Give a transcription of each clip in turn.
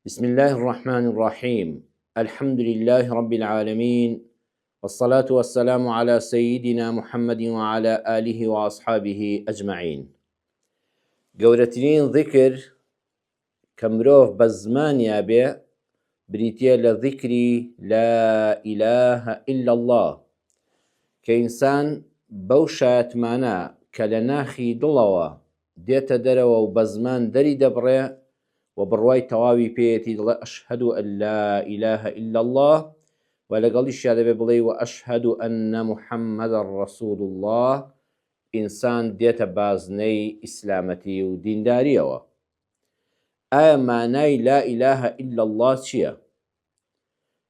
بسم الله الرحمن الرحيم. الحمد لله رب العالمين، والصلاة والسلام على سيدنا محمد وعلى آله وأصحابه أجمعين. گەورەترین ذکر کە مرۆڤ بە زمانیا بێ بریتیە لە ذیکری لا إله إلا الله، کە ئینسان بەو شایەتمانە کە لە ناخی دڵەوە دێتە دەرەوە و بە زمان دەری دەبڕێ و بڕوای تەواوی پێیەتی دڵێ ئەشهەد ئەن لا إله إلا الله، و لەگەڵیشیا دەبێ بڵێ و ئەشهەد ئەن محەممەدە ڕەسوول الله. ئینسان دێتە بازنەی ئیسلامەتی و دینداریەوە. ئایا مانای لا إله إلا الله چییە؟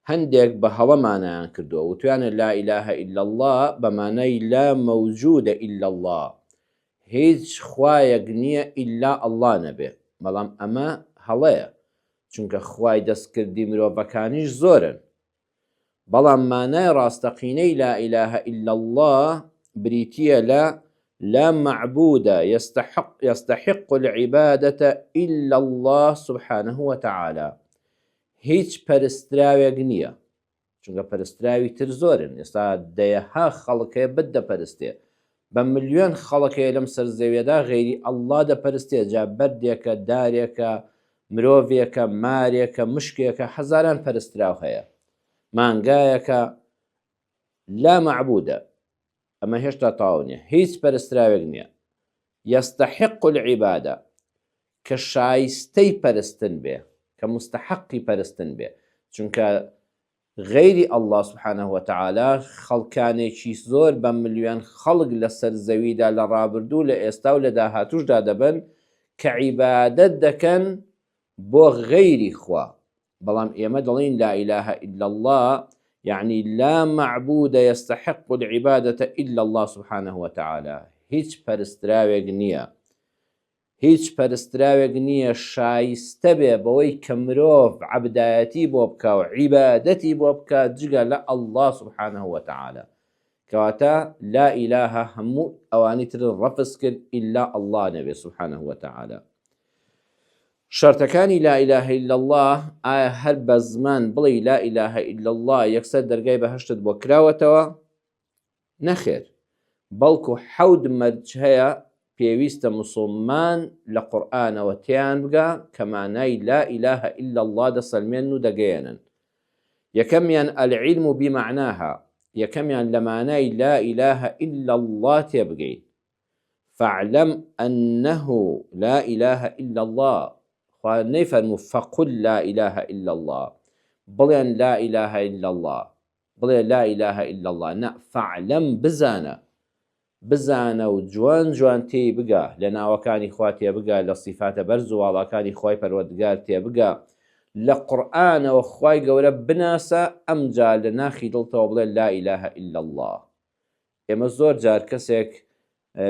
هەندێک بە هەڵە مانایان کردووە و توانە لا إله إلا الله بە مانای لا موجودە إلا الله، هیچ خوایەک نییە ئیلا ئەڵڵا نەبێ. بەڵام ئەمە هەڵەیە، چونکە خوای دەستکردی مرۆڤەکانیش زۆرن. بەڵام مانای ڕاستەقینەی لا إله إلا الله بریتیە لە لا معبود يستحق العبادة إلا الله سبحانه وتعالى. هیچ پەرستراوێک نییە، چونکە پەرستراوی تر زۆرن. ئێستا دەیەها خەڵکەیە دەپەرستێ، بە ملیۆن خەڵکەیە لەم سەر زەویەدا غەیری ئەڵڵا دەپەرستێ. جا بەردێکە، دارێکە، مرۆڤێکە، مارێکە، مشکێکە، هەزاران پەرستراو هەیە، مانگایەکە. لا معبودە، ئەمە هێشتا تەواو نییە، هیچ پەرستراوێک نییە. يستحق العبادة، کە شایستەی پەرستن بێ، کە مستحقی پەرستن بێ. چونکە غەیری ئەڵڵا سبحانه وتعالى خەڵکانێکی زۆر بە ملیۆن خەڵک لەسەر زەویدا لە ڕابردوو لە ئێستا و لە داهاتووشدا دەبن کە عیبادەت دەکەن بۆ غەیری خوا. بەڵام ئێمە دەڵێن لا إله إلا الله، يعني لا معبود يستحق العبادة إلا الله سبحانه وتعالى. هیچ پەرستراوێک نییە، هیچ پەرستراوێک نییە شایستە بێ بەوەی کە مرۆڤ عەبدایەتی بۆ بکە و عیبادەتی بۆ بکە جگە لە ئەڵڵا سبحانه وتعالى. کەواتە لا إله هەموو ئەوانی تر ڕەفز کرد ئیلا ئەڵڵا نەبێ سبحانه وتعالى. شەرتەکانی لا إله إلا الله، ئایا هەر بە زمان بڵێ لا إله إلا الله یەکسەر دەرگای بەهەشتت بۆ کراوەتەوە؟ نەخێر، بەڵکو حەود مەرج هەیە پێویستە موسڵمان لە قورئانەوە تێیان بگا کە مانای لا إله إلا الله دەسەلمێن و دەگەیەنن. یەکەمیان العلم بمعناها، یەکەمیان لە مانای لا إله إلا الله تێبگەین. فاعلم أنه لا إله إلا الله. خوا نەیفەرموو فقل لا إله إلا الله، بڵێن لا إله إلا الله، بڵێ لا إله إلا الله. نا، فاعلم، بزانە و جوان جوان تێی بگە، لە ناوەکانی خوا تێبگە، لە صیفاتە بەرز و واڵاکانی خوای پەروەردگار تێبگە، لە قورئانەوە خوای گەورە بناسە، ئەمجا لە ناخی دڵتەوە بڵێ لا إله إلا الله. ئێمە زۆر جار کەسێک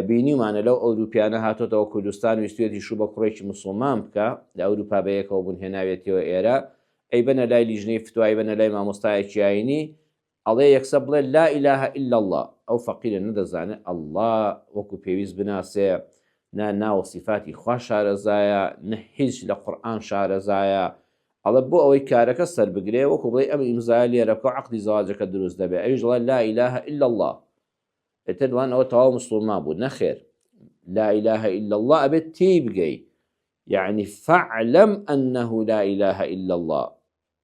بینیمانە لەو ئەوروپیانە هاتۆتەوە کوردستان ویستوێتی شوو بە کوڕێکی موسڵمان بکە، لە ئەوروپا بەیەکەوە بوون هێناوێتەوە ئێرە، ئەی بەنە لای لیژنەی فتوایی، بەنە لای مامۆستایەکی ئاینی، ئەڵێ یەکسە بڵێ لا إله إلا الله. ئەو فەقیرە نەدەزانێت ئەڵڵا وەکو پێویست بناسێ، نا ناو صیفاتی خوا شارەزایە، نە هیچ لە قورئان شارەزایە. ئەڵێ بۆ ئەوەی کارەکە سەر بگرێ وەکو بڵێ ئەم ئیمزای لێرە بکە و عەقدی زەواجەکە دروست دەبێ، ئەویش دەڵێ لا إله إلا الله. ئێتر دڵان ئەوە تەواو موسڵمان بوو. نەخێر، لا إله إلا الله ئەبێت تێی بگەی. يعني فاعلم أنه لا إله إلا الله.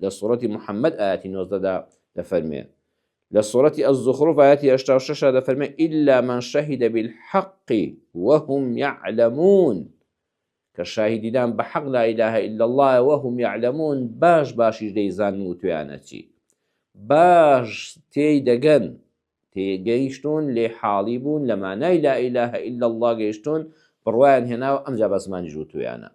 لە سوورەتی محەممەد ئاەتی 19دا دەفەرمێ، لە سوورەتی الزخرف ئاەتی 86 دەفەرمێ إلا من شهد بالحق وهم يعلمون، کە شاهیدیدان بە حەق لا إله إلا الله وهم يعلمون، باش باشیش دەیزانن و تویانە چی، باش تێی دەگەن، تێگەیشتون لێ حاڵی بوون لە مانای لا إله إلا الله گەیشتون، بڕوایان هێناوە، ئەمجا بە زمانی ژووتویانە.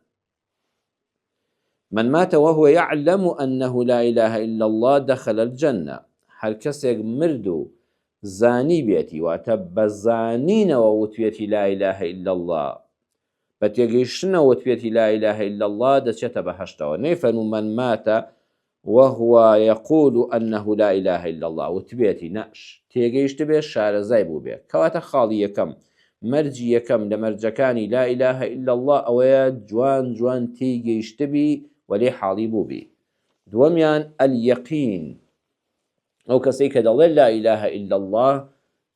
من مات وهو يعلم أنه لا إله إلا الله دخل الجنة. هەر کەسێک مرد و زانی بێتی، واتە بە زانینەوە وتوێتی لا إله إلا الله، بە تێگەیشتنەوە وتوێتی لا إله إلا الله، دەچێتە بەهەشتەوە. نەیفەرموو من مات وهو يقول أنه لا إله إلا الله، وتبێتی نەش تێگەیشت بێ، شارەزای بوو بێ. کەواتە خاڵی یەکەم، مەرجی یەکەم لە مەرجەکانی لا إله إلا الله ئەوەیە جوان جوان تێگەیشتبی وەلێ حاڵی بوو بێ. دووەمیان ئەلیەقین، ئەو کەسەی کە دەڵێ لا ئیلاهە ئیلا الله،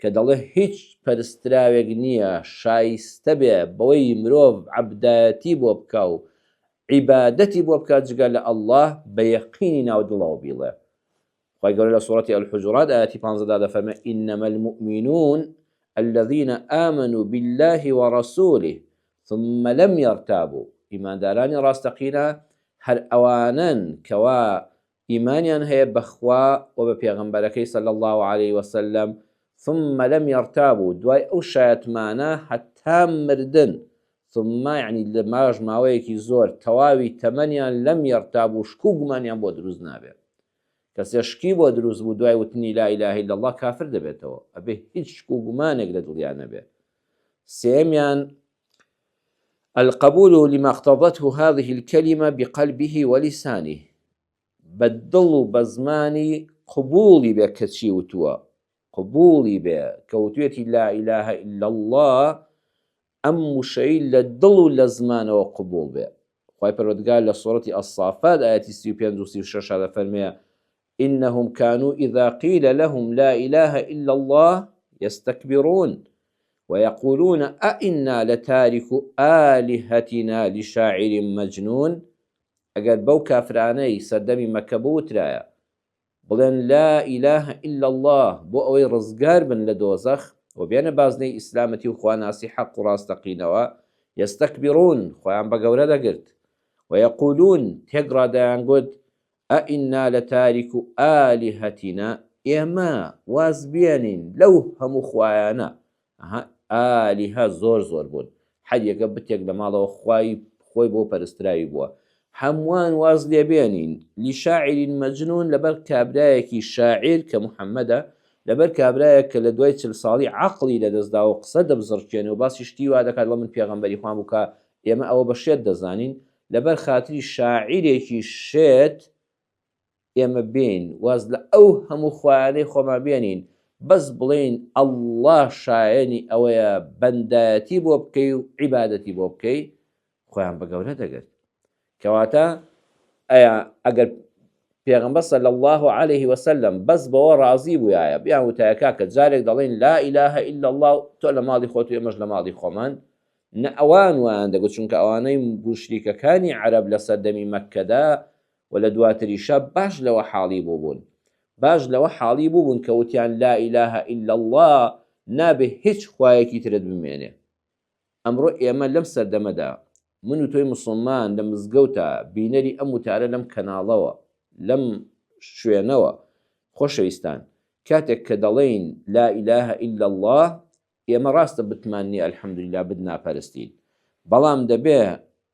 کە دەڵێ هیچ پەرستراوێک نییە شایستە بێ بەوەی مرۆڤ عەبدەتی بۆ بکە و عیبادەتی بۆ بکات جگە لە ئەڵڵاه، بە یەقینی ناو دڵەوە بیڵێ. خی گەورە لە سوورەتی الحجرات ئاەتی 15 دەفەرمێ ئینەمە المؤمنون الذين آمنوا بالله ورسوله ثم لم يرتابوا. ئیماندارانی ڕاستەقینە هەر ئەوانن کەوا ئیمانیان هەیە بەخوا و بە پێغەمبەرەکەی صلی الله عليه وسلم، ثم لم يرتابوا، دوای ئەو شایەتمانە هەتا مردن، ثم یعنی لە ماوەیەکی زۆر تەواوی تەمەنیان لەم يرتابوا، شک و گومانیان بۆ دروست نابێت. کەسێ شکی بۆ دروست بوو دوای وتنی لا ئیلاهە ئیلا الله کافر دەبێتەوە، ئەبێ هیچ شک و گومانێک لە دڵیان نەبێت. سێمیان القبول لما اقتضته هذه الكلمة بقلبه ولسانه، بەدڵ و بە زمانی قبوڵی بێ کەچی وتووە، قبوڵی بێ کەوتوێتی لا ئیلاهە ئیلا الله، ئەم وشەی لە دڵ و لە زمانەوە قبوڵ بێ. خی پەروەردگار لە سوورەتی ئەسافات ئاەتی 35 و 36 دەفەرمێ إنهم كانوا إذا قيل لهم لا إله إلا الله يستكبرون ويقولون أئنا لتاركو آلهتنا لشاعر مجنون. ئەگەر بەو کافرانەی سەردەمی مەکە بوترایە بڵێن لا إله إلا الله بۆ ئەوەی ڕزگار بن لە دۆزەخ و بێنە بازنەی ئیسلامەتی و خواناسی حەق و ڕاستەقینەوە، يستكبرون، خۆیان بە گەورە دەگرت، ويقولون، تێگڕا دەیانگوت ئەئینا لەتاریکو ئالیهەتینا، ئێمە واز بێنین لەو هەموو خوایانە. ئالیهە زۆر زۆر بوون، حەدیەکە بتێک لە ماڵەوە خۆی بۆ پەرستراوی بووە، هەمووان واز لێبێنین لیشاعری مەجنون، لەبەر کابرایەکی شاعیر کە محەممەدە، لەبەر کابرایە کە لە دوای 40 ساڵی عەقڵی لەدەستدا و قسە دەبزڕکێنێ و باسی شتی وا دەکات لە من پێغەمبەری خوام بووکە ئێمە ئەوە بە شێت دەزانین، لەبەر خاتری شاعیرێکی شێت ئێمە بین واز لە ئەو هەموو خوایانەی خۆمان بێنین، بەس بڵێن ئەڵڵاه شایەنی ئەوەیە بەندایەتی بۆ بکەی و عیبادەتی بۆ بکەی، خۆیان بە گەورە دەگرت. کەواتە ئەیا ئەگەر پێغەمبەر صلی الله عليه وسلم بەس بەوە ڕازی بووایە بیان وتایەکە کە جارێک دەڵێن لا ئیلاهە ئیلا الله تۆ لە ماڵی خۆت و ئێمەش لە ماڵی خۆمان، نە ئەوان ویان دەگوت، چونکە ئەوانەی مشریکەکانی عەرەب لە سەردەمی مەککەدا و لە دواتریشە باش لەوە حاڵی بووبوون، باش لەوە حاڵی بووبوون کە وتیان لا ئیلاهە ئیلا الله، نابێ هیچ خوایەکی ترت بمێنێ. ئەمڕۆ ئێمە لەم سەردەمەدا من و تۆی مسلمان لە مزگەوتە بینەری ئەم وتارە لەم کەناڵەوە لەم شوێنەوە، خۆشەویستان، کاتێک کە دەڵێین لا ئیلاهە ئیلا الله، ئێمە ڕاستە بتماننی ئەلحەمدولیلا بدناپەرستین، بەڵام دەبێ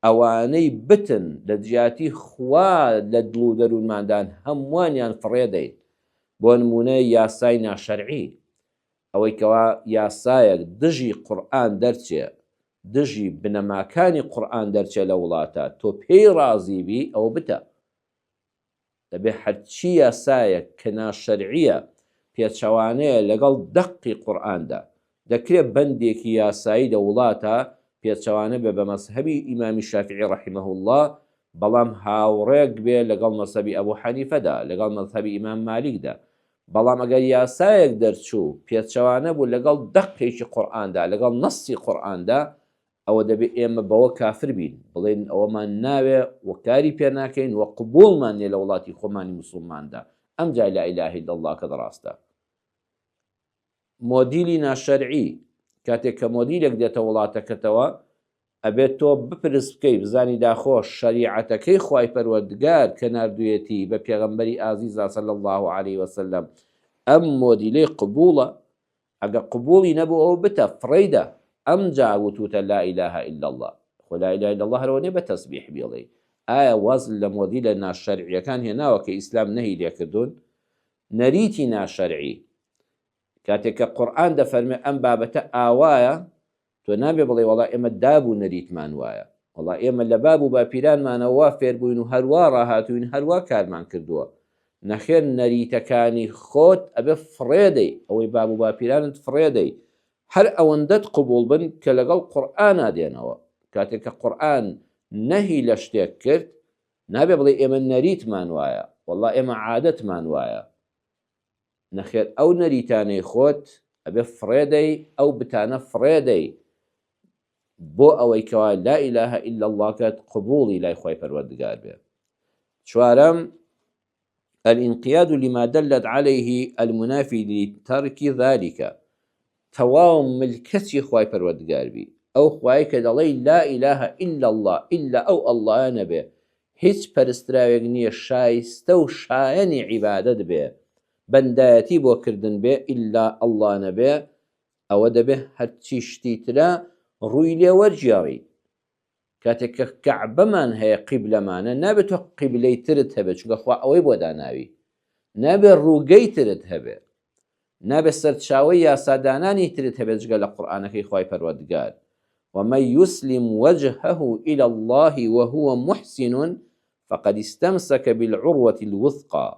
ئەوانەی بتن لە جیاتی خوا لە دڵ و دەروونماندان هەمووانیان فڕێدەین. بۆ نمونە یاسای ناشەرعی، ئەوەی کەوا یاسایەک دژی قورئان دەرچێ، دژی بنەماکانی قورئان دەرچێ لە وڵاتە، تۆ پێی ڕازیبی ئەوە بتە. دەبێ هەرچی یاسایەک کە ناشەرعیە پێچەوانەیە لەگەڵ دەقی قورئاندا، دەکرێت بەندێکی یاسایی لە وڵاتە پێچەوانە بێ بە مەذهەبی ئیمامی شافعی ڕەحیمەه الله، بەڵام هاوڕێک بێ لەگەڵ مەذهەبی ئەبوو حەنیفەدا، لەگەڵ مەذهەبی ئیمام مالیکدا. بەڵام ئەگەر یاسایەک دەرچوو پێچەوانە بوو لەگەڵ دەقێکی قورئاندا، لەگەڵ نەسی قورئاندا، ئەوە دەبێت ئێمە بەوە کافر بین، بڵێن ئەوەمان ناوێ و کاری پێ ناکەین و قبوڵمان نیە لە وڵاتی خۆمانی موسڵماندا. ئەم جای لا ئیلاهە ئیلا الله کە ڕاستە. مۆدیلی ناشەرعی، کاتێک کە مۆدیلێک دێتە وڵاتەکەتەوە، ئەبێت تۆ بپرس بکەی بزانی داخۆش شەریعەتەکەی خوای پەروەردگار کە ناردوویەتی بە پێغەمبەری ئازیزا صلی الله عليه وسلم ئەم مۆدیلەی قبوڵە. ئەگە قبوڵی نەبوو ئەو بتە فڕیدە، ئەم جا وتوتە لا ئیلاهە ئیلا الله. خۆ لا ئیلاهە ئیلا الله هەرەوە نێ بە تەسبیح بێڵێ. ئایا وەزن لە مۆدیلە ناشەرعیەکان هێناوە کە ئیسلام نەهی لێکردوون؟ نەریتی ناشەرعی، کاتێک کە قورئان دەفەرمێ ئەم بابەتە ئاوایە، تۆ نابێ بڵێ وەڵا ئێمە دابوو نەریتمان وایە، وەڵا ئێمە لە باب و باپیرانمانەوە فێر بووین و هەروە ڕاهاتوین، هەروە کارمان کردووە. نەخێر نەریتەکانی خۆت ئەبێ فڕێدەی، ئەوەی باب و باپیرانت فڕێدەی، هەر ئەوەندەت قبوڵ بن کە لەگەڵ قورئانا دێنەوە. کاتێک کە قورئان نەهی لە شتێک کرد، نابێ بڵێ ئێمە نەریتمان وایە، وەڵڵا ئێمە عادەتمان وایە. نەخێر، ئەو نەریتانەی خۆت ئەبێ فڕێدەی ئەو بتانە فڕێدەی بۆ ئەوەی کەوا لا ئیلاهە ئیلا الله کات قبوڵی لای خۆی پەروەردگار بێ. چوارەم الانقياد لما دلت عليه المنافي لترك ذلك، تەواو ملکەتی خۆی پەروەردگار بی، ئەو خوای کە دەڵێ لا ئیلاهە ئیلا الله، ئیلا ئەو ئەڵڵایە نەبێ، هیچ پەرستراوێک نییە شایستە و شایەنی عیبادەت بێ، بەندایەتی بۆ کردن بێ ئیلا ئەڵڵا نەبێ، ئەوە دەبێ هەرچی شتی ترە ڕووی لێ وەرجێڕی. کاتێک کە کەعبەمان هەیە قیبلەمانە، نابێت تۆ قیبلەی ترت هەبێ، چونکە خوا ئەوەی بۆ داناوی، نابێ ڕووگەی ترت هەبێ، نابێ سەرچاوەی یاسادانانی ترت هەبێت جگە لە قورئانەکەی خوای پەروەردگار. ومن يسلم وجهه إلى الله وهو محسن فقد استمسك بالعروة الوثقى.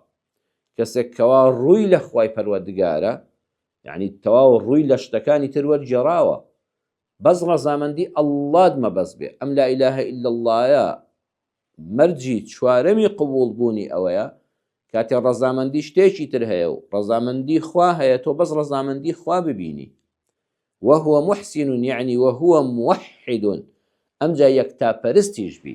کەسێک کەوا ڕووی لە خوای پەروەردگارە، یعنی تەواو ڕووی لە شتەکانی تر وەرجێڕاوە، بەس ڕەزامەندی ئەڵڵات مەبەست بێ. ئەم لا ئیلاهە ئیلا اللهە مەرجی چوارەمی قبوڵ بوونی ئەوەیە کاتێ ڕەزامەندی شتێکی تر هەیە و ڕەزامەندی خوا هەیە، تۆ بەس ڕەزامەندی خوا ببینی. وهو محسن يعني وهو موحد، ئەمجا یەکتاپەرستیش بی.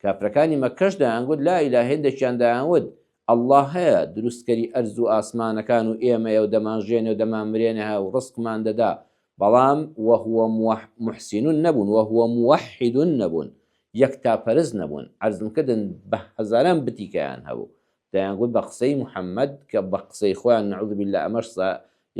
کافرەکانی مەکەش دەیانگوت لا ئیلاهە، هێندێکیان دەیانوت ئەڵڵا هەیە، دروستکەری ئەرز و ئاسمانەکان و ئێمەیە و دەمانژێنێ و دەمانمرێنێ و ڕزقمان دەدا، بەڵام وهو محسن نەبوون، وهو موحد نەبوون، یەکتاپەرست نەبوون. عەرزم کردن بە هەزاران بتیکەیان هەبوو، دەیانگوت بە قسەی محەممەد کە بە قسەی خۆیان نەعوذ بالله ئەمەش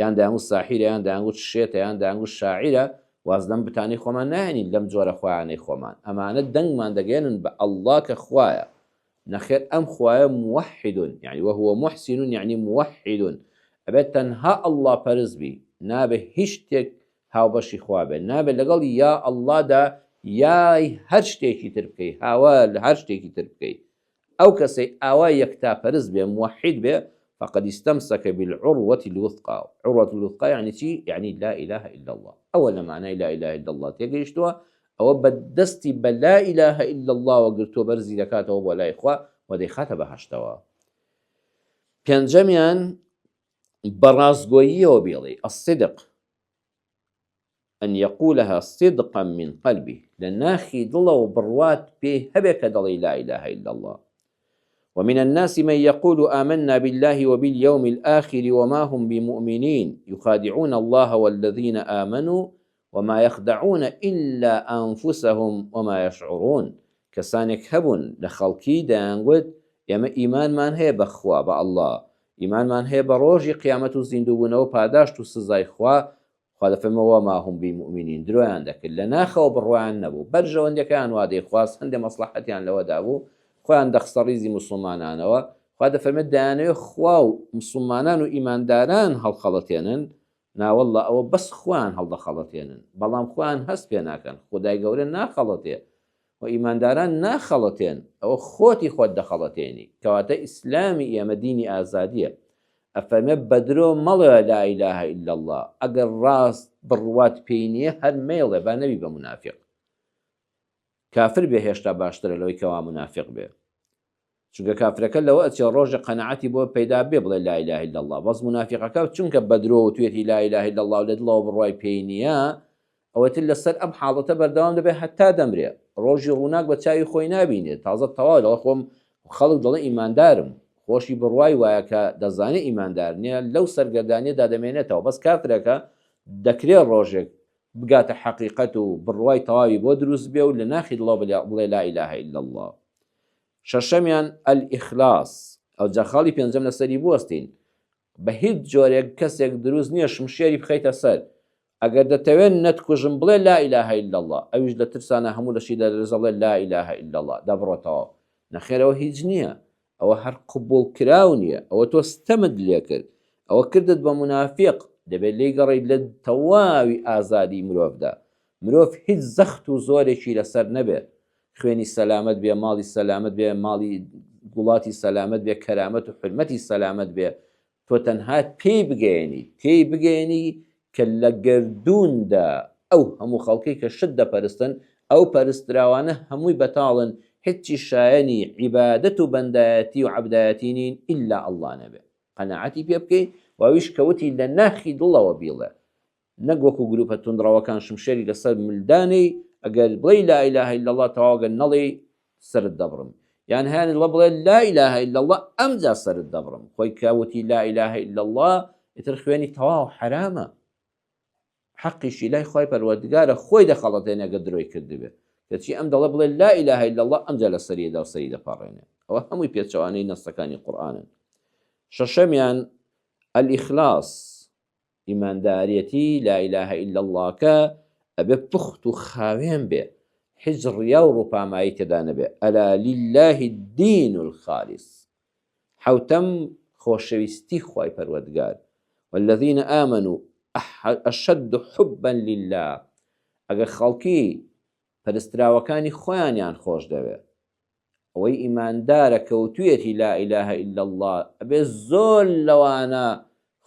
یان دەیانگوت ساحیرە، یان دەیانگوت شێتە، یان دەیانگوت شاعیرە، واز لەم بتانی خۆمان ناهێنین لەم جۆرە خۆیانەی خۆمان. ئەمانە دەنگمان دەگەێنن بە ئەڵڵا کە خوایە. نەخێر، ئەم خوایە موحد، يعني وهو محسن يعني موحد، ئەبێت تەنها ئەڵڵا پەرست بی، نابێ هیچ شتێک هاوبەشی خوا بێ، نابێ لەگەڵ یا ئەڵڵادا یای هەر شتێکی تر بکەی، هاوا لە هەر شتێکی تر بکەی. ئەو کەسەی ئاوا یەکتاپەرست بێ، موحد بێ، فقد استمسك بالعروة الوثقى. عروة الوثقى يعني چی؟ يعني لا إله إلا الله. أول معنى لا إله إلا الله تێگەیشتووە، ئەوە بەدەستی بە لا إله إلا الله وەگرتووە بەرزی دەکاتەوە بۆ لای خوا و دەیخاتە بەهەشتەوە. پێنجەمیان بەڕاستگۆییەوە بێڵێ الصدق، أن يقولها صدقا من قلبه، لناخي دڵە و بڕوات پێ هەبێ کە دەڵێ لا إله إلا الله. ومن الناس من يقول آمنا بالله وباليوم الآخر وما هم بمؤمنين يخادعون الله والذين آمنوا وما يخدعون إلا أنفسهم وما يشعرون. کەسانێک هەبوون لە خەڵکی دەیانگوت ئێمە ئیمانمان هەیە بەخوا، بە ئەڵڵا، ئیمانمان هەیە بە ڕۆژی قیامەت و زیندووبوونەوە پاداشت و سزای خوا دەفەرمەوە ما هم بمؤمنین، درۆیان دەکرد، لە ناخەوە بڕوایان نەبوو، بەرژەوەندەکەیان وا دەیخواست، هەندێک مەسلحەتیان لەوەدا بوو، خۆیان دەخستە ڕیزی موسڵمانانەوە. خوا دەفەرمێت دەیانەوێت خوا و موسڵمانان و ئیمانداران هەڵخەڵەتێنن، ناوەڵڵا ئەوە بەس خۆیان هەڵدەخەڵەتێنن، بەڵام خۆیان هەست پێ ناکەن، خودای گەورە ناخەڵەتێ و ئیمانداران ناخەڵەتێن، ئەوە خۆتی خۆت دەخەڵەتێنی، کەواتە ئیسلامی ئێمە دینی ئازادیە. ئەفەرمێ بەدرۆ مەڵێ لا ئیلاهە ئیلا الله، ئەگەر ڕاست بڕوات پێی نییە هەر مێڵێ، با نەبی بە منافق. کافر بێ هێشتا باشترە لەوەی کەوا منافق بێ، چونکە کافرەکە لەوە ئەچێ ڕۆژە قەنەعەتی بۆ پەیدا بێ بڵێ لا ئیلاهە ئیلا الله، بەس منافقەکە چونکە بەدرۆ و توێتی لا ئیلاهە ئیلا الله و لە دڵەوە بڕوای پێی نییە، ئەوەتر لەسەر ئەم حاڵەتە بەردەوام دەبێت هەتا دەمرێ، ڕۆژی ڕووناک بە چاوی خۆی نابینێت، تازە تەواو لەوە خۆم خەڵک دەڵێ ئیماندارم، خۆشی بڕوای وایە کە دەزانێت ئیماندار نییە، لەو سەرگەردانیەدا دەمێنێتەوە، بەس کافرەکە دەکرێت ڕۆژێک بگاتە حەقیقەت و بڕوای تەواوی بۆ دروست بێ و لە ناخی دڵەوە بڵێ لا ئیلاهە ئیلا الله. شەشەمیان الئیخلاس، ئەو جا خاڵی پێنجەم لەسەری بوەستین، بە هیچ جۆرێک کەسێک دروست نییە شمشێری بخەیتە سەر، ئەگەر دەتەوێت نەتکوژم بڵێ لا ئیلاهە ئیلا الله، ئەویش لە ترسانە هەموو لەشی دەرزەڵێ لا ئیلاهە ئیلا الله، دەبڕۆتەوە. نەخێرەوە هیچ نییە، ئەوە هەر قبوڵ کراو نییە، ئەوە تۆ ستەمت لێ کرد، ئەوە کردت بە منافق، دەبێت لێی گەڕێیت لە تەواوی ئازادی مرۆڤدا. مرۆڤ هیچ زەخت و زۆرێکی لەسەر نەبێت، خوێنی سەلامەت بێ، ماڵی سەلامەت بێ، ماڵی وڵاتی سەلامەت بێ، کەرامەت و حرمەتی سەلامەت بێ، تۆ تەنها پێی بگەێنی کە لە گردووندا ئەو هەموو خەڵکی کە شت دەپەرستن، ئەو پەرستراوانە هەمووی بەتاڵن، هیچی شایەنی عیبادەت و بەندایەتی و عەبدایەتی نین ئیلا ئەڵڵا نەبێ قەناعەتی پێ بکەی واویش کەوتی لە ناخی دڵەوە بیڵێ نەک وەکو گروپە توندڕەوەکان شمشێری لەسەر ملدانەی ئەگەر بڵێی لا ئیلاهە ئیلا الله تەواوگە نەڵێ سرت دەبڕم یان هیان لە بڵێ لا ئیلاهە ئیلا الله ئەمجا سرت دەبڕم خۆی کەوتی لا ئیلاهە ئیلا الله ئیتر خوێنی تەواو حرامە حەقیشی لای خۆی پەروەردگارە خۆی دەخەڵەتێنێ ئەگەر درۆی کردبێ کەچی ئەم دەڵێ بڵێ لا ئیلاهە ئیلا الله ئەمجا لە سەریەدا و سەری دەپەڕێنێ ئەوە هەمووی پێچەوانەی نەسەکانی قورئانن شەشەمیان الئیخلاص ئیمانداریەتی لا ئیلاهە ئیلا الله کە ئەبێ پوخت و خاوێن بێ هیچ ڕیا و ڕووپامایی تێدا نەبێ ئەلا لله الدین الخالص حوتەم خۆشەویستی خوای پەروەردگار والذین آمنوا أشد حبا لله ئەگەر خەڵکی پەرستراوەکانی خۆیانیان خۆش دەوێت ئەوەی ئیماندارە کەوتوویەتی لا ئیلاهە ئیلا الله ئەبێ زۆر لەوانە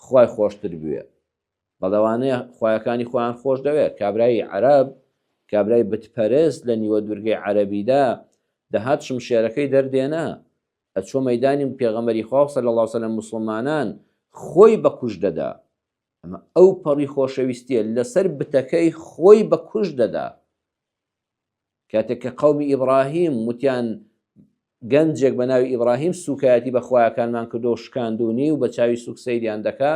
خوای خۆشتر بوێ بەڵەوانەیە خوایەکانی خۆیان خۆش دەوێت کابرای عەرەب کابرای بتپەرست لە نیوە دوورگەی عەرەبیدا دەهات شمشێرەکەی دەردێنا ئەچۆ مەیدانی پێغەمبەری خوا صلی الله علیه وسلم موسڵمانان خۆی بەکوژ دەدا ئەمە ئەو پەڕی خۆشەویستیە لەسەر بتەکەی خۆی بەکوژ دەدا کاتێک کە قەومی ئیبراهیم وتیان گەنجێک بە ناوی ئیبراهیم سوکایەتی بە خوایەکانمان کردو و شکاندونی و بە چاوی سوک سەیریان دەکا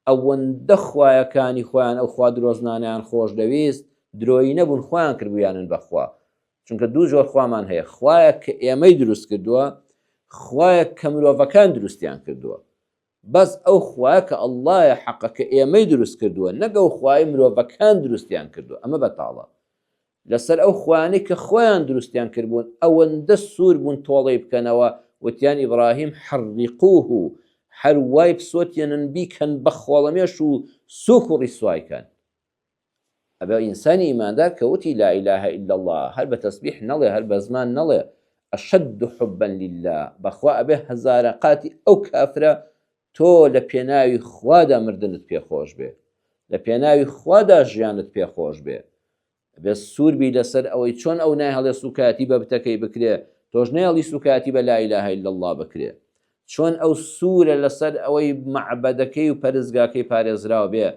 ئەوەندە خوایەکانی خۆیان ئەو خوا درۆزنانیان خۆش دەویست درۆیی نەبوون خۆیان کردبوویانن بەخوا چونکە دوو جۆر خوامان هەیە خوایە کە ئێمەی دروست کردووە خوایە کە مرۆڤەکان دروستیان کردووە بەس ئەو خوایە کە ئەڵڵایە حەقە کە ئێمەی دروست کردووە نەک ئەو خوای مرۆڤەکان دروستیان کردووە ئەمە بەتاڵە لەسەر ئەو خوانەی کە خۆیان دروستیان کردبوون ئەوەندە سوور بوون تۆڵەی بکەنەوە وتیان ئیبراهیم حەڕیقوه هەر وای پسۆتێنن بیکەن بە خۆڵەمێش و سووک و ڕیسوایکەن ئەبێ ئینسانی ئیماندار کەوتی لا ئیلاهە ئیلا الله هەر بە تەسبیح نەڵێ هەر بە زمان نەڵێ ئەشەد حوبا لله بەخوا ئەبێ هەزارە قاتی ئەو کافرە تۆ لە پێناوی خوادا مردنت پێخۆش بێ لە پێناوی خوادا ژیانت پێخۆش بێ بێ سووربی لەسەر ئەوەی چۆن ئەو نای هەڵێ سوکاتی بە بتەکەی بکرێ تۆش نێڵی سوکاتی بە لا ئیلاهە ئیلا الله بکرێ چۆن ئەو سوورە لەسەر ئەوەی مەعبەدەکەی و پەرزگاکەی پارێزراوە بێ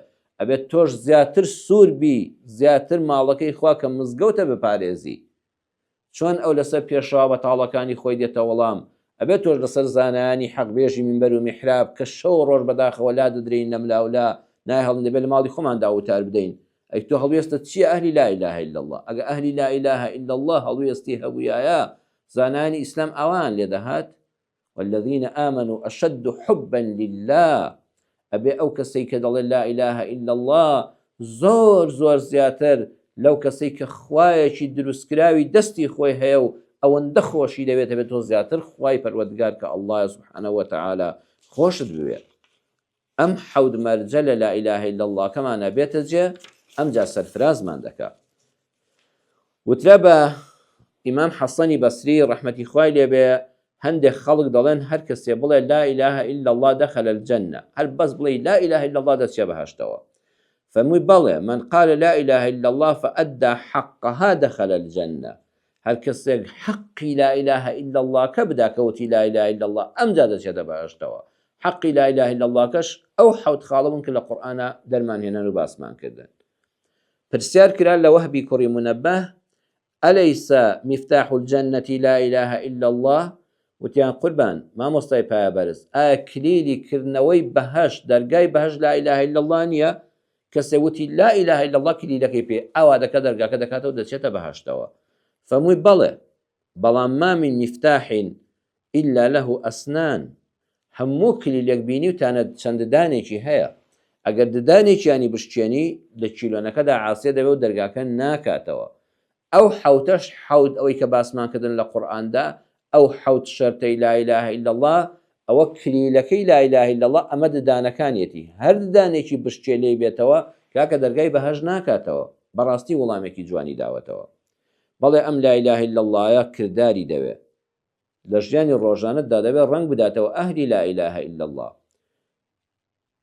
ئەبێت تۆش زیاتر سووربی زیاتر ماڵەکەی خوا کە مزگەوتە بپارێزی چۆن ئەو لەسەر پێشەوا بەتاڵەکانی خۆی دێتە وەڵام ئەبێت تۆش لەسەر زانایانی حەقبێژی منبەر و میحراب کە شەو ڕۆژ بەداخەوە لا دەدرین لە ملاولا نای هەڵ دەبێت لە ماڵی خۆماندا وتار بدەین ئەی تۆ هەڵوێستە چییە ئەهلی لا ئیلاهە ئیلا الله ئەگە ئەهلی لا ئیلاهە ئیلا الله هەڵوێستی هەبوویایە زانانی ئیسلام ئەوان لێ دەهات والذین آمنوا أشد حبا لله ئەبێ ئەو کەسەی کە دەڵێ لا ئیلاهە ئیلا الله زۆر زۆر زیاتر لەو کەسەی کە خوایەکی دروستکراوی دەستی خۆی هەیە و ئەوەندە خۆشی دەوێت بێت تۆ زیاتر خوای پەروەردگار کە ئەڵڵا سبحانه وتعالى خۆشت بوێت ئەم حەود مەرجە لە لا ئیلاهە ئیلا الله کەمانە بێتە جێ ئەمجا سەرفرازمان دەکات وترە بە ئیمام حەسەنی بەسری ڕەحمەتی خوای لێبێ هەندێک خەڵک دەڵێن هەر کەسێ بڵێ لا ئیلاهە ئیلا الله دەخەلە الجەنە هەر بەس بڵێ لا ئیلاهە ئیلا الله دەچێ بەهەشتەوە فەرمووی بەڵێ من قال لا إله إلا الله فأدى حقها دخل الجنة هەر کەسێک حەقی لا إله إلا الله کە بدا کەوتی لا إله إلا الله ئەمجا دەچێتە بەهەشتەوە حەقی لا إله إلا الله کەش ئەو حەوت خاڵبوون کە لە قورئانە دەرمانهێنان و باسمان کردن پرسیار کرا لە وەهبی کوڕی منەبه أليس مفتاح الجنة لا إله إلا الله وتیان قوربان مامۆستای پایەبەرز ئایا کلیلی کردنەوەی بەهەشت دەرگای بەهەشت لا إله إلا الله نییە کەسێ وتی لا إله إلا الله کلیلەکەی پێ ئاوا دەکە دەرگاکە دەکاتەوە دەچێتە بەهەشتەوە فەرمووی بەڵێ بەڵام ما من مفتاح إلا له أسنان هەموو کلیلێک بینی و تانە چەند ددانێکی هەیە ئەگەر ددانێکیانی بشتێنی لە چیلۆنەکەدا عاسێ دەبێت و دەرگاکە ناکاتەوە ئەو حەوتەش حەوت ئەوەی کە باسمان کردن لە قورئاندا ئەو حەوت شەرتەی لا إله إلا الله ئەوە کلیلەکەی لا إله إلا الله ئەمە ددانەکانیەتی هەر ددانێکی بشتێ لێ بێتەوە کاکە دەرگای بەهەشت ناکاتەوە بەڕاستی وەڵامێکی جوانی داوەتەوە بەڵێ ئەم لا إله إلا اللهە کردداری دەوێت لە ژیانی ڕۆژانەتدا دەبێت ڕەنگ بداتەوە ئەهلی لا إله إلا الله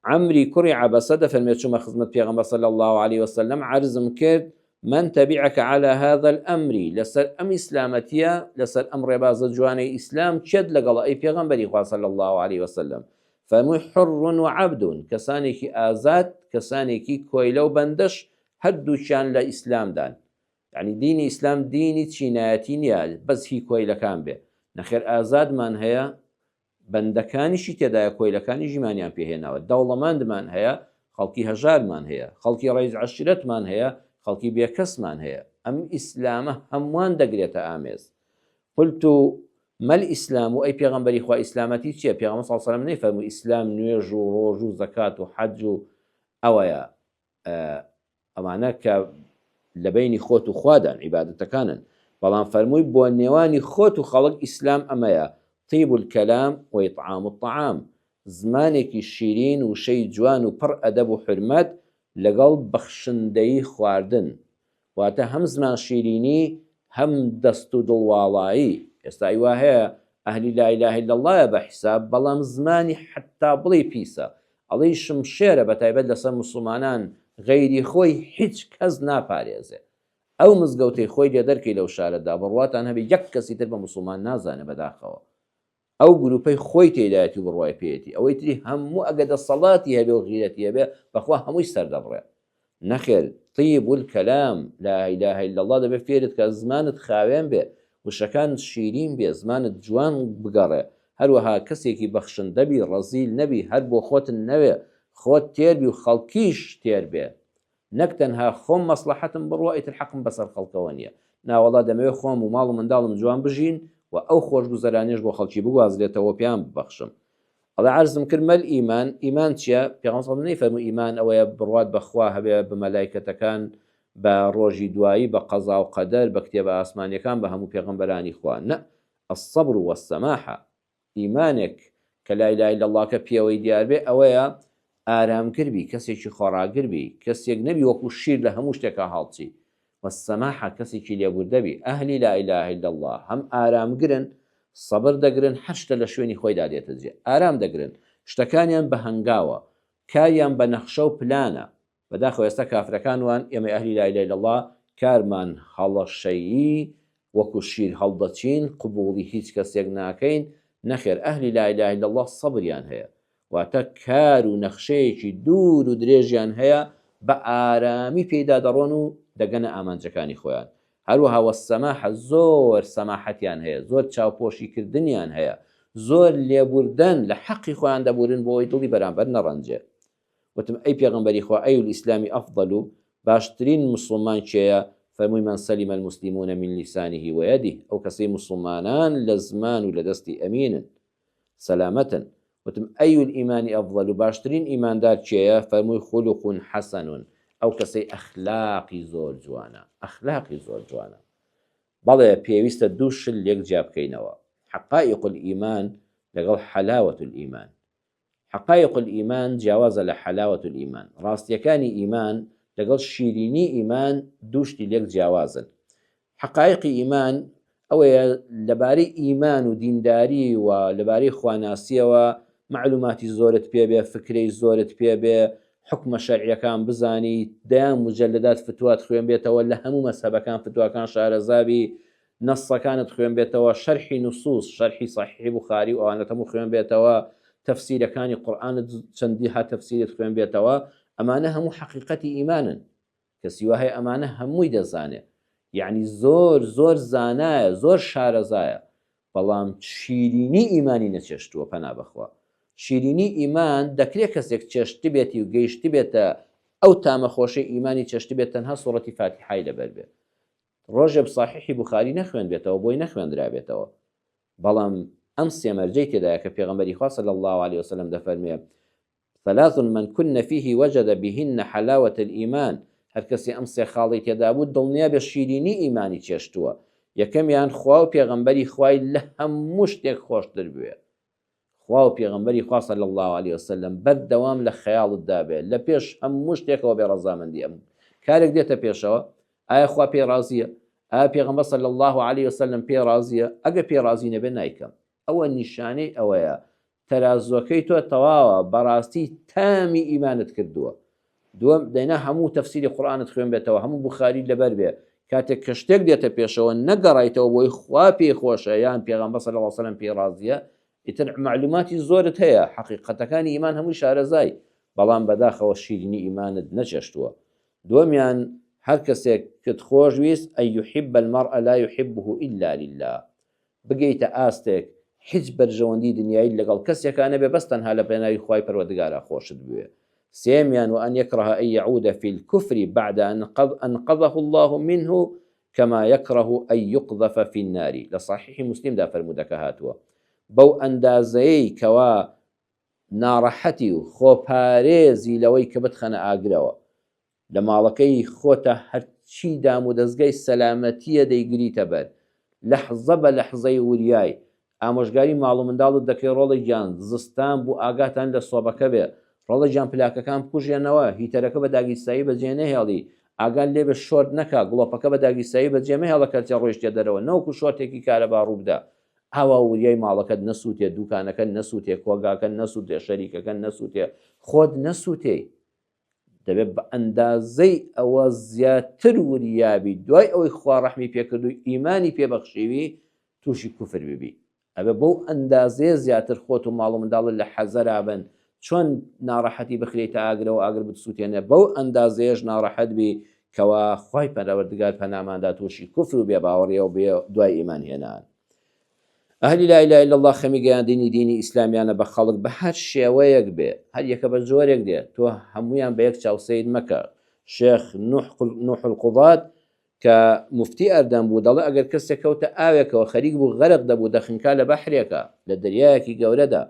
عەمری کوڕی عەبەسە دەفەرمێت چوومە خزمەت پێغەمبەر صلی الله عليه وسلم عەرزم کرد من تبعك على هذا الأمر لسر أم إسلامتيا لسر أمر باز جواني إسلام شد لقل أي پیغمبري صلى الله عليه وسلم فمو حر وعبد كسانيكي آزاد كسانيكي كويلو بندش هدو شان لإسلام دان يعني ديني إسلام ديني تشيناتي نيال بس هي كويلكان به نخير آزاد من هي بەندەکانیشی تێدایە کۆیلەکانی ژیمانیان پێهێناوە دەوڵەمەندمان هەیە خەڵکی هەژارمان هەیە خەڵکی ڕێز عەشیرەتمان هەیە خەڵکی بێکەسمان هەیە ئەم ئیسلامە هەمووان دەگرێتە ئامێز قلت ما الإسلام أي پیغمبری خوا ئیسلامەتی چییە پێغەمبەر صلی الله علیه و سلم نەیفەرمووی ئیسلام نوێژ و ڕۆژ و زەکات و حەج و ئەوەیە ئەمانە کە لە بینی خۆت و خوادان عیبادەتەکانن بەڵام فەرمووی بۆ نێوانی خۆت و خەڵک ئیسلام ئەمەیە طيب الكلام وإطعام الطعام زمانێکی شیرین و شەی جوان و پڕ ئەدەب و حرمەت لەگەڵ بەخشندەی خواردن واتە هەم زمان شیرینی هەم دەست و دڵواڵایی ئێستا ئیوا هەیە ئەهلی لا إله إلا الله بە حیساب بەڵام زمانی حتا بڵێ پیسە ئەڵێی شمشێرە بەتایبەت لەسەر موسڵمانان غەیری خۆی هیچ کەس ناپارێزێ ئەو مزگەوتەی خۆی لێ دەرکەی لەو شارەدا بڕواتان هەبێ یەک کەسی تر بە موسڵمان نازانە بەداخەوە ئەو گروپەی خۆی تێدایەتی و بڕوای پێێتی ئەوەی تری هەموو ئەگە دەسەڵاتی هەبێ و غیرەتی هەبێ بەخوا هەمووی سەردەبڕێ نەخێر طیب الکەلام لا إله إلا الله دەبێ فێرت کە زمانت خاوێن بێ وشەکانت شیرین بێ زمانت جوان بگەڕێ هەروەها کەسێکی بەخشندە بی ڕەزیل نەبی هەر بۆ خۆتن نەوێ خۆت تێربی و خەڵکیش تێر بێ نەک تەنها خۆم مەسلحەتم بڕوە ئیتر حەقم بەسەر خەڵکەوە نییە ناوەڵا دەمەوێت خۆم و ماڵ و منداڵم جوان بژین و ئەو خۆشگوزەرانیش بۆ خەڵکی بگوازرێتەوە پێیان ببەخشم ئەڵێ عەرزم کرد مەل ئیمان ئیمان چییە پێغەمبەر صلی الله علیه و سلم ئیمان ئەوەیە بڕوات بەخوا هەبێ بە مەلایکەتەکان بە ڕۆژی دوایی بە قەزا و قەدەر بە کتێبە ئاسمانیەکان بە هەموو پێغەمبەرانی خوا نە الصبر والسماحة ئیمانێک کە لا إله إلا الله کە پێوەی دیار بێ ئەوەیە ئارامکردبی کەسێکی خۆراگربی کەسێک نەبی وەکو شیر لە هەموو شتێکە هاڵچی والسماحة کەسێکی لێبوردەبی ئەهلی لا إله إلا الله هەم ئارامگرن سەبر دەگرن هەر شتە لە شوێنی خۆی دادێتە جێ ئارام دەگرن شتەکانیان بە هەنگاوە کاریان بە نەخشە و پلانە بەداخەوە ئێستا کافرەکان وان ئێمە ئەهلی لا إله إلا الله کارمان هەڵەشەیی وەکو شیر هەڵدەچین قبوڵی هیچ کەسێک ناکەین نەخێر ئەهلی لا إله إلا الله سەبریان هەیە واتە کار و نەخشەیەکی دوور و درێژیان هەیە بە ئارامی پێدا دەڕۆن و دەگەنە ئامانجەکانی خۆیان هەروەها وەسەماحە زۆر سەماحەتیان هەیە زۆر چاوپۆشیکردنیان هەیە زۆر لێبوردن لە حەقی خۆیان دەبورن بۆی دڵی بەرامبەر نەڕەنجێ وتم ئەی پێغەمبەری خوا ئەی الئیسلامی ئەفضەل و باشترین مسلمان کێیە فەرمووی من سەلیمە المسلمون من لیسانه ويده ئەو کەسەی مسلمانان لە زمان و لە دەستی ئەمینن سەلامەتن وتم ئەی الئیمانی ئەفضەل و باشترین ئیماندار کێیە فەرمووی خولق حەسەن ئەو کەسەی ئەخلاقی زۆر جوانە ئەخلاقی زۆر جوانە بەڵێ پێویستە دوو شل لێک جیا بکەینەوە حقائق الئیمان لەگەڵ حەلاوەت الئیمان حقائق الئیمان جیاوازە لە حەلاوەت الئیمان ڕاستیەکانی ئیمان لەگەڵ شیرینی ئیمان دووشتی لێک جیاوازن حقائقی ئیمان ئەوەیە لەبارەی ئیمان و دینداری و لەبارەی خواناسیەوە معلوماتی زۆرت پێبێ فکرەی زۆرت پێبێ حکمە شەرعیەکان بزانی دەیان مجەلدات فتوات خوێن بێتەوە لە هەموو مەسەبەکان فتوواکان شارەزابی نەسەکانت خوێن بێتەوە شەرحی نوسوس شەرحی صحیح بوخاری و ئەوانە هەموو خوێن بێتەوە تەفسیرەکانی قورئانت چەندی ها تەفسیرت خوێن بێتەوە ئەمانە هەموو حەقیقەتی ئیمانن کەسی وهەیە ئەمانە هەمووی دەزانێت یعنی زۆر زۆر زانایە زۆر شارەزایە بەڵام شیرینی ئیمانی نەچێشتووە پەنا بەخوا شیرینی ئیمان دەکرێت کەسێک چێشتی بێتی و گەیشتی بێتە ئەو تامەخۆشی ئیمانی چێشتی بێت تەنها سوڕەتی فاتحای لەبەر بێت ڕۆژێ بصحیحی بوخاری نەخوێن بێتەوە بۆی نەخوێندرا بێتەوە بەڵام ئەم سێمەرجەی تێدایە کە پێغەمبەری خوا صلی الله عليه وسلم دەفەرمێ ثلاث من كن فيه وجد بهن حلاوة الإيمان هەر کەسی ئەم سێ خاڵی تێدا بوو دڵنیا بە شیرینی ئیمانی چێشتووە یەکەمیان خوا و پێغەمبەری خوای لە هەموو شتێک خۆشتر بوێ خوا و پێغەمبەری خوا صلی الله عليه وسلم بەردەوام لە خەیاڵتدا بێت لە پێش هەموو شتێکەوە بێ ڕەزامەندی ئەم کارێک دێتە پێشەوە ئایا خوا پێ ڕازیە ئایا پێغەمبەر صلی الله عليه وسلم پێ ڕازیە ئەگە پێ ڕازی نەبێ نایکەم ئەوە نیشانەی ئەوەیە تەرازوەکەی تۆ تەواوە بەڕاستی تامی ئیمانت کردووە دووەم دەینا هەموو تەفسیری قورئانت خوێن بێتەوە، هەموو بوخاری لەبەر بێ، کاتێک کە شتێک دێتە پێشەوە نەگەڕایتەوە بۆی خوا پێی خۆشە یان پێغەمبەر صلی الله علیه وسلم پێی ڕازیە، ئیتر معلوماتی زۆرت هەیە، حەقیقەتەکانی ئیمان هەمووی شارەزای، بەڵام بەداخەوە شیرینی ئیمانت نەچێشتووە. دووەمیان هەر کەسێک کت خۆش ویست ئەن یحب المرء لا يحبه إلا لله، بگەیتە ئاستێک هیچ بەرژەوەندی دنیایی لەگەڵ کەسێکانە بێ بەس تەنها لە پێناوی خوای پەروەردگارە خۆشت بوێ. سێمیان وأن يكره أن يعود في الكفر بعد أن أنقذه الله منه كما يكره أن يقذف في النار. لصحيح مسلم دا فرمودەکە هاتووە بەو ئەندازەیەی کەوا ناڕەحەتی و خۆپارێزی لەوەی کە بتخەنە ئاگرەوە لە ماڵەکەی خۆتە هەرچی دام و دەستگای سەلامەتیە دەیگریتە بەر، لەحزە بە لەحزەی وریای ئامۆژگاری ماڵ و منداڵت دەکەی ڕۆڵی گیان زستان بوو ئاگاتان لە سۆبەکە بێ، ڕۆڵە گیان پلاکەکان بکوژێنەوە، هیتەرەکە بە داگیرسایی بەجێ نەهێڵی، ئاگان لێ بە شۆرت نەکا، گڵۆپەکە بە داگیرسایی بەجێمە هێڵە کەرچە ڕۆیشتێ دەرەوە، نەوەکو شۆرتێکی کارەبا ڕووبدا، ئاوا وریای ماڵەکەت نەسووتێ، دوکانەکە نەسووتێ، کۆگاکە نەسووتێ، شەریکەکە نەسووتێ، خۆت نەسووتێ، دەبێت بە ئەندازەی ئەوە زیاتر وریابی دوای ئەوەی خوا ڕەحمی پێکرد و ئیمانی پێبەخشیوی تووشی کوفر ببی. ئەبێ بەو ئەندازەیە زیاتر خۆت و ماڵ و منداڵت لە حەزەرا بن، چۆن ناڕەحەتی بخرێتە ئاگرەوە ئاگر بتسووتێنێ، بەو ئەندازەیەش ناڕەحەت بی کەوا خوای پەروەردگار پەناماندا تووشی کوفر و بێباوەڕیەوە بێ دوای ئیمان هێنان. ئەهلی لا إله إلا الله خەمی گەیاندنی دینی ئیسلامیانە بە خەڵک بە هەر شێوەیەک بێ، هەر یەکە بە جۆرێک دێ، تۆ هەمویان بە یەک چاوسەید مەکە. شێخ نوح القوضات کە مفتی ئەردەم بوو دەڵێ ئەگەر کەسێک کەوتە ئاوێکەوە خەریک بوو غەرق دەبوو دەخنکا لە بەحرێکە لە دەریایەکی گەورەدا،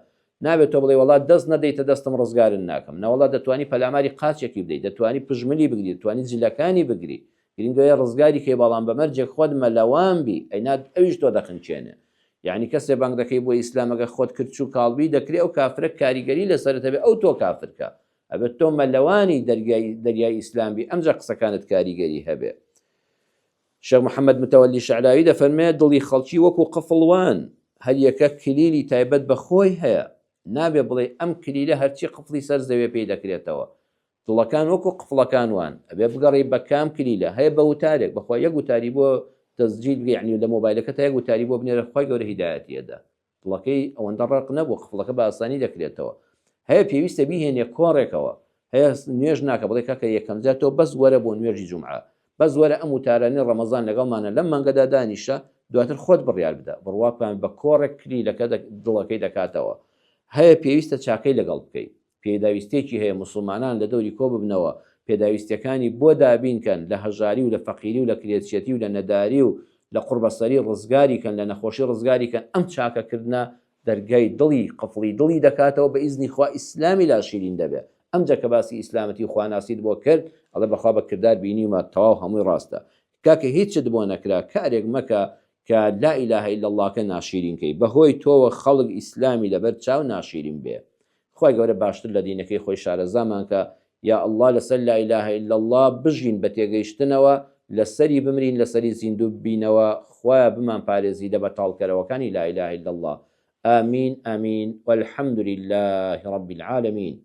نابێت تۆ بڵێ وڵات دەست نەدەیتە دەستم ڕزگارن ناکەم، نەوەڵات دەتوانی پەلاماری قاچێکی بدەیت، دەتوانی پژملی بگری، دەتوانی جلەکانی بگری، گرنگۆیە ڕزگاری کێ بەڵام بەمەرجێک خۆت مەلەوان بی ئەینا ئەویش تۆ دەخنچێنێ. یعنی کەسێ بانگ دەکەی بۆ ئیسلامەکە خۆت کرد و کاڵبی دەکرێت ئەو کافرە کاریگەری لەسەرەوە بێ ئەو تۆ کافرکە، ئەبێت تۆ مەلەوانی دەریای ئیسلامبی ئەمجا قسەکانت کاریگەری هەبێ. شێخ محەممەد متەوەلی شەعراوی دەفەرمێت دڵی خەڵکی وەکو قفڵوان، هەر یەکە کلیلی تایبەت بە خۆی هەیە، نابێ بڵێ ئەم کلیلە هەرچی قفڵی سەر زەوێ پێی دەکرێتەوە. دڵەکان وەکو قفڵەکان وان، ئەبێ بگەڕی بە کام کلیلە هەیە بە وتارێک بەخوا یەک وتاری بۆ تەسجیل یعنی لە مۆبایلەکە تا یەک وتاری بۆ بنێرە خوای گەورە هیدایەتیەدا، دڵەکەی ئەوەندە ڕق نەبوو، قفڵەکە بە ئاسانی دەکرێتەوە. هەیە پێویستە بیهێنێ کۆڕێکەوە، هەیە نوێژ ناکە بڵێ کاکە یەکەم جار تۆ بەس وەرە بۆ نوێژی جومعە، بەس وەرە ئەم وتارانەی ڕەمەزان لەگەڵمانە لەم مانگەدا دانیشە، دواتر خۆت بڕیار بدە بڕواپان بە کۆڕێک کلیلەکە دڵەکەی دەکاتەوە. هەیە پێویستە چاکەی لەگەڵ بکەیت، پێداویستێکی هەیە مسلمانان لە دەوری کۆ ببنەوە، پێداویستەکانی بۆ دابینکەن لە هەژاری و لە فەقیری و لە کرێچێتی و لە نەداری و لە قوربەسەری ڕزگاریکەن، لە نەخۆشی ڕزگاریکەن. ئەم چاکەکردە دەرگای دڵی قفڵی دڵی دەکاتەوە بە ئیزنی خوا ئیسلامی لا شیرین دەبێت. ئەمجا کە باسی ئیسلامەتی خواناسیت بۆ کرد ئەڵێ بەخوا بە کردار بینیمە تەواو هەمووی ڕاستە، کاکە هیچت بۆ نەکرا کارێک مەکە کە لا إله إلا الله کە ناشیرینکەی، بەهۆی تۆوە خەڵک ئیسلامی لەبەر چاو ناشیرین بێ. خوای گەورە باشتر لە دینەکەی خۆی شارەزامان کە یا الله لەسەر لا إله إلا الله بژین بە تێگەیشتنەوە، لەسەری بمرین لەسەری زیندوو بینەوە، خوایە بمان پارێزی لە بەتاڵکەرەوەکانی لا إله إلا الله. آمين آمين والحمد لله رب العالمين.